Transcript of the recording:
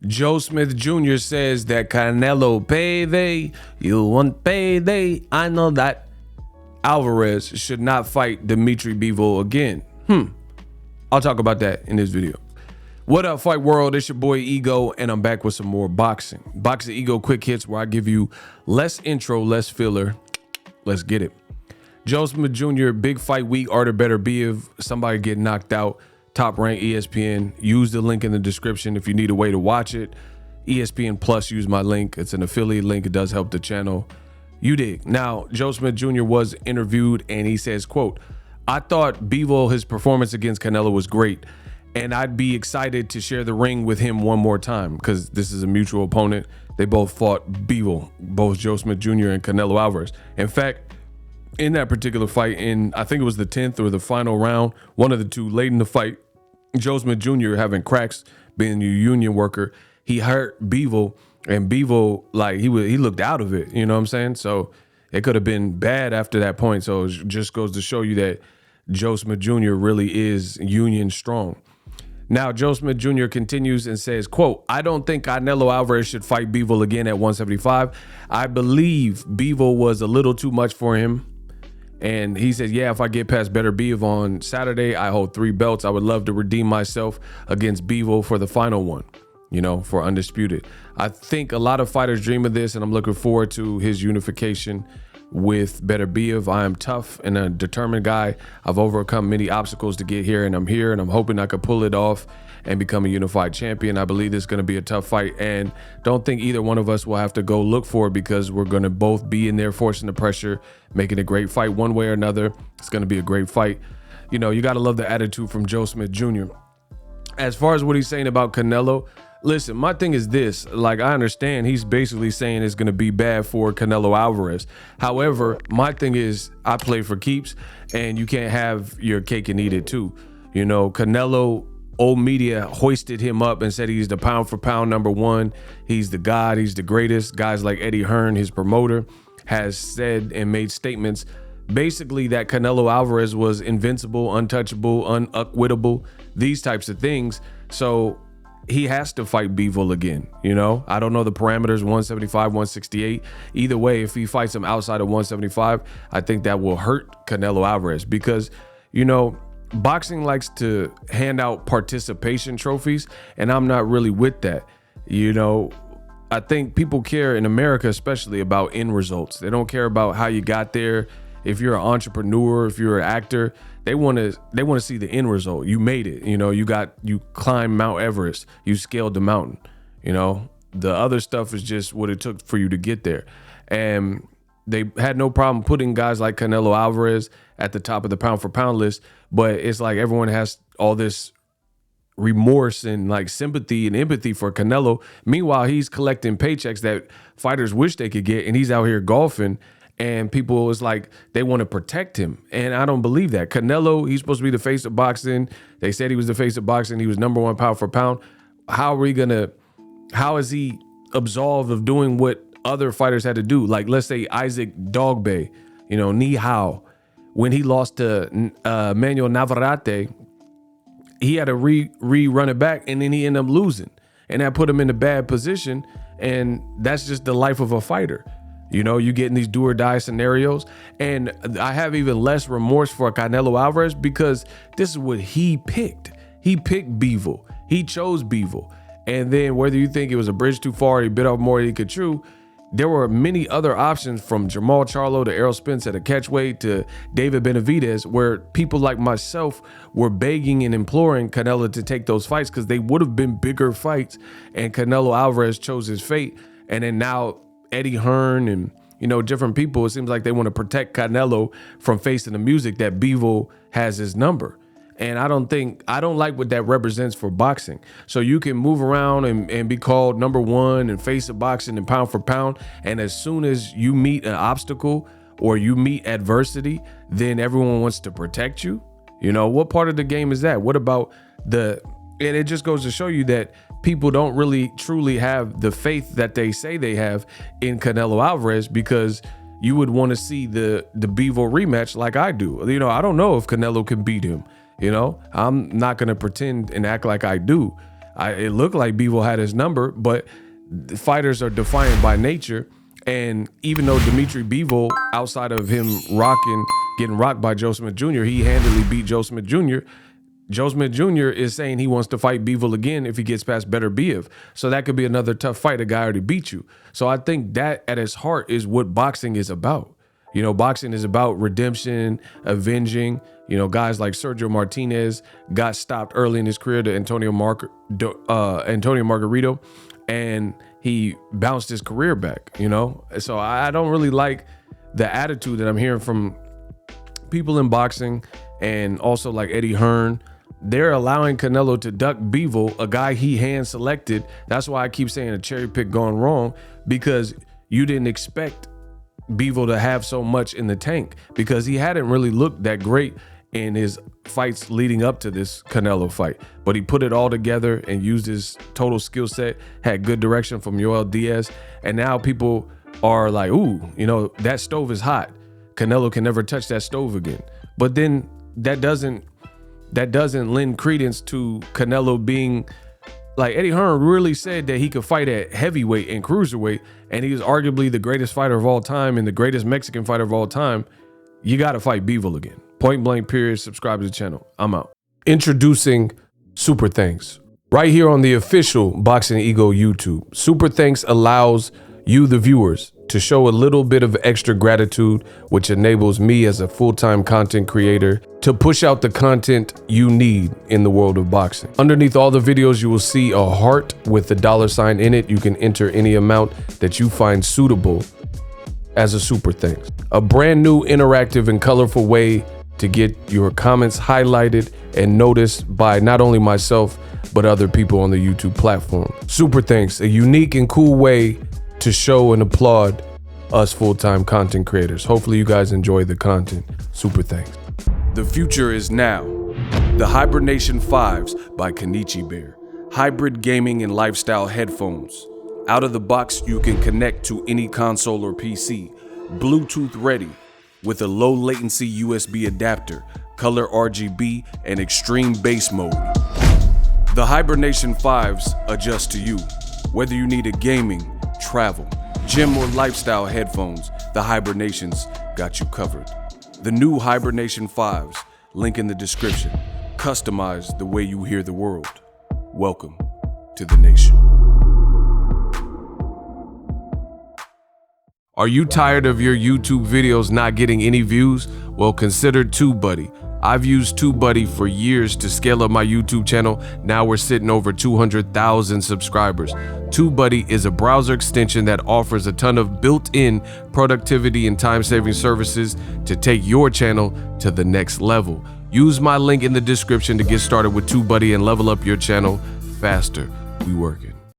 Joe Smith Jr. says that Canelo payday, you want payday. I know that Alvarez should not fight Dimitri Bivol again. I'll talk about that in this video. What up, Fight World? It's your boy Ego, and I'm back with some more boxing. Boxing Ego quick hits where I give you less intro, less filler. Let's get it. Joe Smith Jr., big fight week, Artur Beterbiev, somebody get knocked out. Top rank ESPN. Use the link in the description if you need a way to watch it. ESPN Plus, use my link. It's an affiliate link. It does help the channel. You dig. Now, Joe Smith Jr. was interviewed and he says, quote, I thought Bivol, his performance against Canelo was great, and I'd be excited to share the ring with him one more time because this is a mutual opponent. They both fought Bivol, both Joe Smith Jr. and Canelo Alvarez. In fact, in that particular fight, I think it was the 10th or the final round, one of the two, late in the fight, Joe Smith Jr. having cracks, being a union worker, he hurt Bivol, and Bivol, like, he looked out of it, you know what I'm saying? So it could have been bad after that point. So it just goes to show you that Joe Smith Jr. really is union strong. Now, Joe Smith Jr. continues and says, quote, I don't think Canelo Alvarez should fight Bivol again at 175. I believe Bivol was a little too much for him. And he says, yeah, if I get past Beterbiev on Saturday, I hold 3 belts. I would love to redeem myself against Bivol for the final one, you know, for undisputed. I think a lot of fighters dream of this, and I'm looking forward to his unification with Beterbiev. I am tough and a determined guy. I've overcome many obstacles to get here, and I'm here, and I'm hoping I could pull it off and become a unified champion. I believe this is going to be a tough fight, and don't think either one of us will have to go look for it because we're going to both be in there forcing the pressure, making a great fight one way or another. It's going to be a great fight. You know, you got to love the attitude from Joe Smith Jr. As far as what he's saying about Canelo, listen, my thing is this, like, I understand he's basically saying it's going to be bad for Canelo Alvarez. However, my thing is I play for keeps, and you can't have your cake and eat it too. You know, Canelo, old media hoisted him up and said he's the pound for pound #1. He's the god. He's the greatest. Guys like Eddie Hearn, his promoter, has said and made statements basically that Canelo Alvarez was invincible, untouchable, unacquittable, these types of things. So he has to fight Bivol again. You know, I don't know the parameters, 175, 168. Either way, if he fights him outside of 175, I think that will hurt Canelo Alvarez because, you know, boxing likes to hand out participation trophies, and I'm not really with that. You know, I think people care in America, especially, about end results. They don't care about how you got there. If you're an entrepreneur, if you're an actor, they want to see the end result. You made it. You know, you climbed Mount Everest. You scaled the mountain. You know, the other stuff is just what it took for you to get there. And they had no problem putting guys like Canelo Alvarez at the top of the pound for pound list, but it's like everyone has all this remorse and like sympathy and empathy for Canelo. Meanwhile, he's collecting paychecks that fighters wish they could get, and he's out here golfing, and people is like, they want to protect him. And I don't believe that. Canelo, he's supposed to be the face of boxing. They said he was the face of boxing. He was #1 pound for pound. How is he absolved of doing what other fighters had to do? Like, let's say Isaac Dogboe, you know, Ni Hao, when he lost to Manuel Navarrete, he had to rerun it back, and then he ended up losing, and that put him in a bad position. And that's just the life of a fighter. You know, you get in these do or die scenarios, and I have even less remorse for Canelo Alvarez because this is what he picked. He picked Bivol. He chose Bivol. And then whether you think it was a bridge too far, he bit off more than he could chew, there were many other options, from Jamal Charlo to Errol Spence at a catchweight to David Benavidez, where people like myself were begging and imploring Canelo to take those fights because they would have been bigger fights, and Canelo Alvarez chose his fate. And then now Eddie Hearn and, you know, different people, it seems like they want to protect Canelo from facing the music that Bivol has his number. And I don't like what that represents for boxing. So you can move around and be called #1 and face of boxing and pound for pound. And as soon as you meet an obstacle or you meet adversity, then everyone wants to protect you. You know, what part of the game is that? What about and it just goes to show you that people don't really truly have the faith that they say they have in Canelo Alvarez, because you would want to see the Bivol rematch like I do. You know, I don't know if Canelo can beat him. You know, I'm not going to pretend and act like I do. It looked like Bivol had his number, but the fighters are defiant by nature. And even though Dimitri Bivol, outside of him getting rocked by Joe Smith Jr., he handily beat Joe Smith Jr., Joe Smith Jr. is saying he wants to fight Bivol again if he gets past Better Biev. So that could be another tough fight. A guy already beat you. So I think that at its heart is what boxing is about. You know, boxing is about redemption, avenging. You know, guys like Sergio Martinez got stopped early in his career to Antonio Margarito, and he bounced his career back, you know? So I don't really like the attitude that I'm hearing from people in boxing, and also like Eddie Hearn. They're allowing Canelo to duck Bivol, a guy he hand selected. That's why I keep saying a cherry pick gone wrong, because you didn't expect Bivol to have so much in the tank, because he hadn't really looked that great in his fights leading up to this Canelo fight. But he put it all together and used his total skill set, had good direction from Yoel Diaz. And now people are like, ooh, you know, that stove is hot. Canelo can never touch that stove again. But then that doesn't lend credence to Canelo being, like, Eddie Hearn really said that he could fight at heavyweight and cruiserweight, and he was arguably the greatest fighter of all time and the greatest Mexican fighter of all time. You got to fight Bivol again. Point blank, period. Subscribe to the channel. I'm out. Introducing Super Thanks. Right here on the official Boxing Ego YouTube. Super Thanks allows you, the viewers, to show a little bit of extra gratitude, which enables me as a full-time content creator to push out the content you need in the world of boxing. Underneath all the videos, you will see a heart with the $sign in it. You can enter any amount that you find suitable as a super thanks. A brand new interactive and colorful way to get your comments highlighted and noticed by not only myself, but other people on the YouTube platform. Super thanks, a unique and cool way to show and applaud us full-time content creators. Hopefully you guys enjoy the content. Super thanks. The future is now. The Hibernation 5s by Kenichi Bear. Hybrid gaming and lifestyle headphones. Out of the box, you can connect to any console or PC. Bluetooth ready with a low latency USB adapter, color RGB, and extreme bass mode. The Hibernation 5s adjust to you. Whether you need a gaming, travel, gym, or lifestyle headphones, the Hibernations got you covered. The new Hibernation 5s, link in the description. Customize the way you hear the world. Welcome to the nation. Are you tired of your YouTube videos not getting any views? Well, consider TubeBuddy. I've used TubeBuddy for years to scale up my YouTube channel. Now we're sitting over 200,000 subscribers. TubeBuddy is a browser extension that offers a ton of built-in productivity and time-saving services to take your channel to the next level. Use my link in the description to get started with TubeBuddy and level up your channel faster. We working.